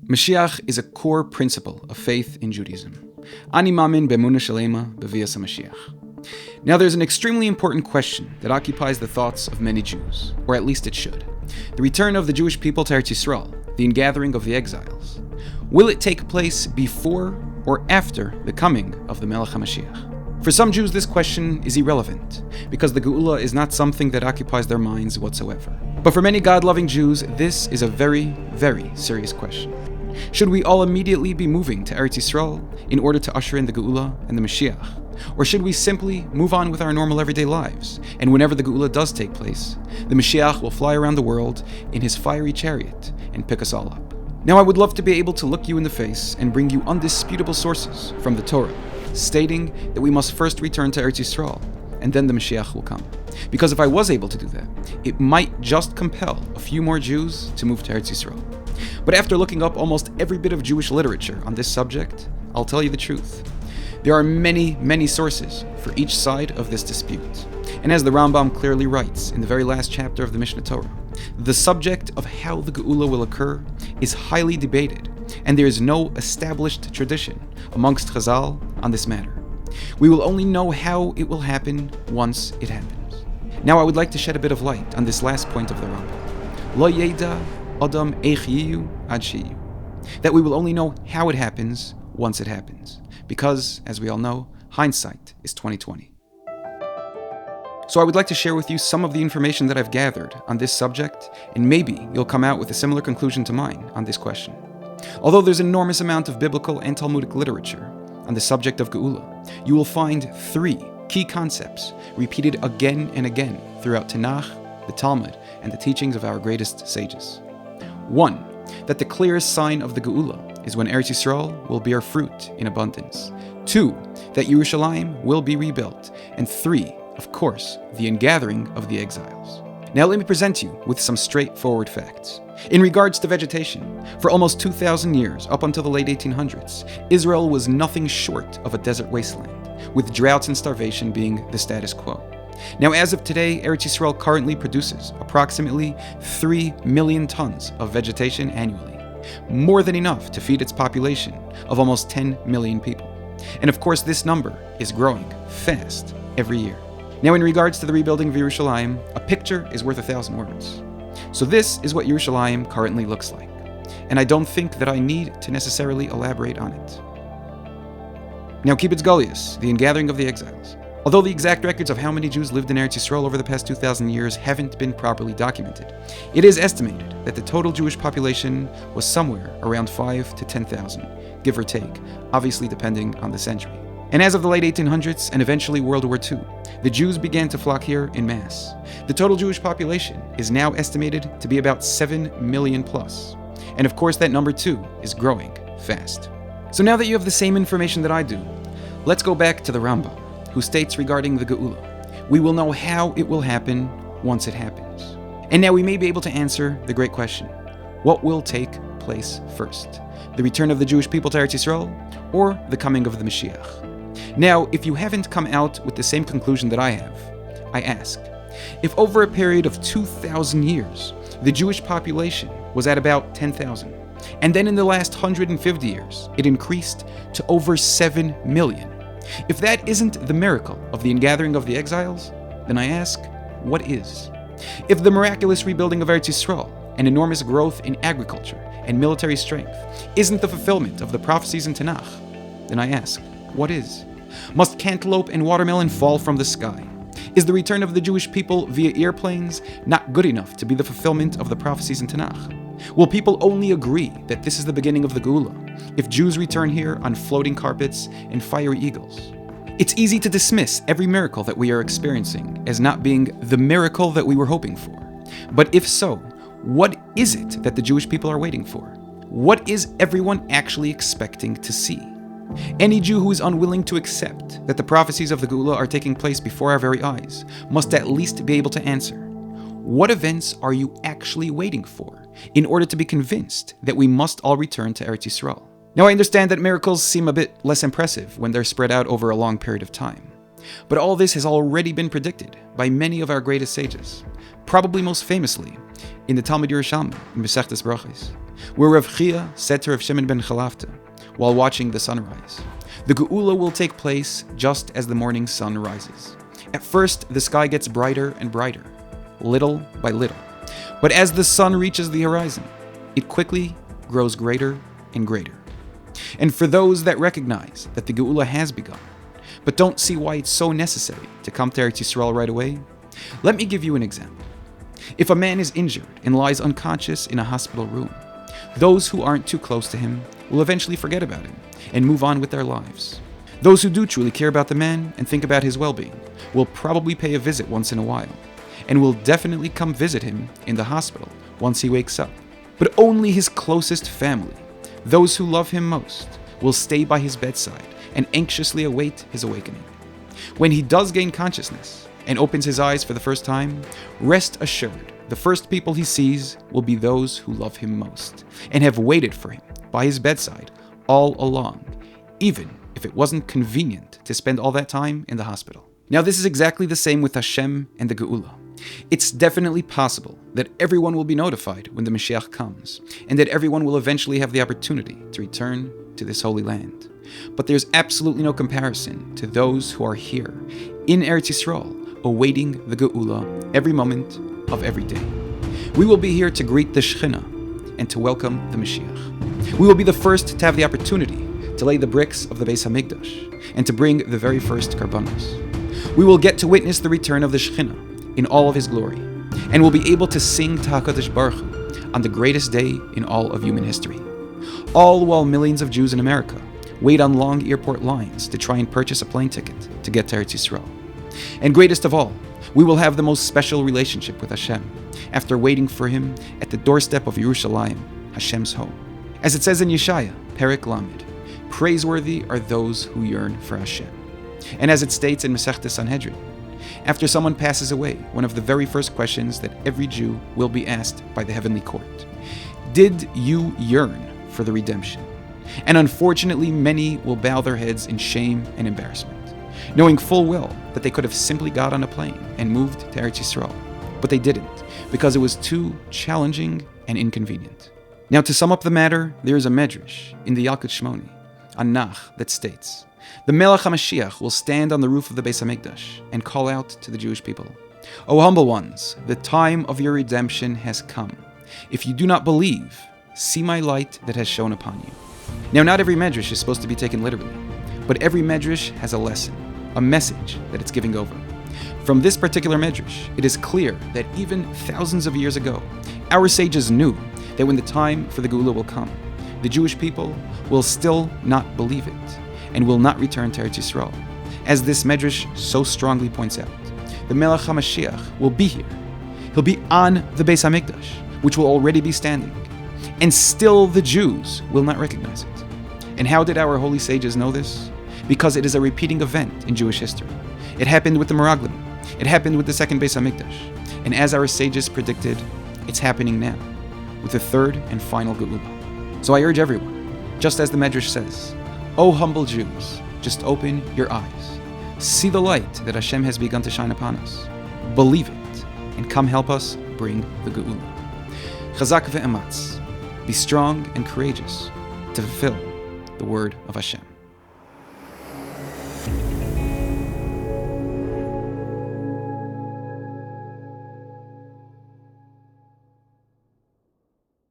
Mashiach is a core principle of faith in Judaism. Ani mamin be'emunah shalema b'vias HaMashiach. Now there's an extremely important question that occupies the thoughts of many Jews, or at least it should. The return of the Jewish people to Eretz Yisroel, the ingathering of the exiles. Will it take place before or after the coming of the Melech HaMashiach? For some Jews, this question is irrelevant, because the Geula is not something that occupies their minds whatsoever. But for many God-loving Jews, this is a very, very serious question. Should we all immediately be moving to Eretz Yisroel in order to usher in the Geula and the Mashiach? Or should we simply move on with our normal everyday lives, and whenever the Geula does take place, the Mashiach will fly around the world in his fiery chariot and pick us all up? Now I would love to be able to look you in the face and bring you undisputable sources from the Torah, stating that we must first return to Eretz Yisroel, and then the Mashiach will come. Because if I was able to do that, it might just compel a few more Jews to move to Eretz Yisroel. But after looking up almost every bit of Jewish literature on this subject, I'll tell you the truth. There are many, many sources for each side of this dispute. And as the Rambam clearly writes in the very last chapter of the Mishnah Torah, the subject of how the Geula will occur is highly debated, and there is no established tradition amongst Chazal on this matter. We will only know how it will happen once it happens. Now I would like to shed a bit of light on this last point of the Rambam. Lo yeda adam eich yiyu ad sheyu. That we will only know how it happens once it happens. Because, as we all know, hindsight is 20/20. So I would like to share with you some of the information that I've gathered on this subject, and maybe you'll come out with a similar conclusion to mine on this question. Although there's an enormous amount of biblical and Talmudic literature on the subject of Geula, you will find three key concepts repeated again and again throughout Tanakh, the Talmud, and the teachings of our greatest sages. 1. That the clearest sign of the Geula is when Eretz Yisroel will bear fruit in abundance. 2. That Yerushalayim will be rebuilt. And 3. Of course, the ingathering of the exiles. Now let me present you with some straightforward facts. In regards to vegetation, for almost 2,000 years, up until the late 1800s, Israel was nothing short of a desert wasteland, with droughts and starvation being the status quo. Now as of today, Eretz Yisroel currently produces approximately 3 million tons of vegetation annually, more than enough to feed its population of almost 10 million people. And of course this number is growing fast every year. Now in regards to the rebuilding of Yerushalayim, a picture is worth 1,000 words. So this is what Yerushalayim currently looks like, and I don't think that I need to necessarily elaborate on it. Now Kibbutz Goliath, the ingathering of the exiles. Although the exact records of how many Jews lived in Eretz Yisroel over the past 2,000 years haven't been properly documented, it is estimated that the total Jewish population was somewhere around 5,000 to 10,000, give or take, obviously depending on the century. And as of the late 1800s and eventually World War II, the Jews began to flock here in mass. The total Jewish population is now estimated to be about 7 million plus. And of course that number too is growing fast. So now that you have the same information that I do, let's go back to the Rambam, who states regarding the Geula, we will know how it will happen once it happens. And now we may be able to answer the great question, what will take place first? The return of the Jewish people to Eretz Yisroel, or the coming of the Mashiach? Now, if you haven't come out with the same conclusion that I have, I ask, if over a period of 2,000 years, the Jewish population was at about 10,000, and then in the last 150 years, it increased to over 7 million, if that isn't the miracle of the ingathering of the exiles, then I ask, what is? If the miraculous rebuilding of Eretz Yisroel and enormous growth in agriculture and military strength isn't the fulfillment of the prophecies in Tanakh, then I ask, what is? Must cantaloupe and watermelon fall from the sky? Is the return of the Jewish people via airplanes not good enough to be the fulfillment of the prophecies in Tanakh? Will people only agree that this is the beginning of the Geula if Jews return here on floating carpets and fiery eagles? It's easy to dismiss every miracle that we are experiencing as not being the miracle that we were hoping for. But if so, what is it that the Jewish people are waiting for? What is everyone actually expecting to see? Any Jew who is unwilling to accept that the prophecies of the Geula are taking place before our very eyes must at least be able to answer, what events are you actually waiting for in order to be convinced that we must all return to Eretz Yisroel? Now I understand that miracles seem a bit less impressive when they're spread out over a long period of time. But all this has already been predicted by many of our greatest sages, probably most famously in the Talmud Yerushalmi in Masechtas Brachos. where Rav Chia said to Rav Shimon ben Chalafta while watching the sunrise, "The Geula will take place just as the morning sun rises. At first, the sky gets brighter and brighter, little by little. But as the sun reaches the horizon, it quickly grows greater and greater. And for those that recognize that the Geula has begun, but don't see why it's so necessary to come to Eretz Yisroel right away, let me give you an example. If a man is injured and lies unconscious in a hospital room, those who aren't too close to him will eventually forget about him and move on with their lives. Those who do truly care about the man and think about his well-being will probably pay a visit once in a while, and will definitely come visit him in the hospital once he wakes up. But only his closest family, those who love him most, will stay by his bedside and anxiously await his awakening. When he does gain consciousness and opens his eyes for the first time, rest assured, the first people he sees will be those who love him most and have waited for him by his bedside all along, even if it wasn't convenient to spend all that time in the hospital." Now, this is exactly the same with Hashem and the Geula. It's definitely possible that everyone will be notified when the Mashiach comes, and that everyone will eventually have the opportunity to return to this holy land. But there's absolutely no comparison to those who are here, in Eretz Yisroel, awaiting the Geula every moment of every day. We will be here to greet the Shekhinah and to welcome the Mashiach. We will be the first to have the opportunity to lay the bricks of the Beis HaMikdash and to bring the very first karbanos. We will get to witness the return of the Shekhinah in all of his glory, and will be able to sing to HaKadosh Baruch Hu on the greatest day in all of human history. All while millions of Jews in America wait on long airport lines to try and purchase a plane ticket to get to Eretz Yisroel. And greatest of all, we will have the most special relationship with Hashem after waiting for him at the doorstep of Yerushalayim, Hashem's home. As it says in Yeshaya, Perek Lamed, praiseworthy are those who yearn for Hashem. And as it states in Masechta Sanhedrin, after someone passes away, one of the very first questions that every Jew will be asked by the heavenly court: did you yearn for the redemption? And unfortunately, many will bow their heads in shame and embarrassment, knowing full well that they could have simply got on a plane and moved to Eretz Yisroel, but they didn't, because it was too challenging and inconvenient. Now, to sum up the matter, there is a medrash in the Yalkut Shmoni on Nach that states, "The Melech HaMashiach will stand on the roof of the Beis HaMikdash and call out to the Jewish people, 'O humble ones, the time of your redemption has come. If you do not believe, see my light that has shone upon you.'" Now, not every medrash is supposed to be taken literally, but every medrash has a lesson, a message that it's giving over. From this particular medrash, it is clear that even thousands of years ago, our sages knew that when the time for the Geula will come, the Jewish people will still not believe it and will not return to Eretz Yisroel. As this medrash so strongly points out, the Melech HaMashiach will be here. He'll be on the Beis HaMikdash, which will already be standing, and still the Jews will not recognize it. And how did our holy sages know this? Because it is a repeating event in Jewish history. It happened with the Meraglim. It happened with the second Beis HaMikdash. And as our sages predicted, it's happening now, with the third and final Geula. So I urge everyone, just as the Medrash says, O humble Jews, just open your eyes. See the light that Hashem has begun to shine upon us. Believe it, and come help us bring the Geula. Chazak ve'ematz. Be strong and courageous to fulfill the word of Hashem.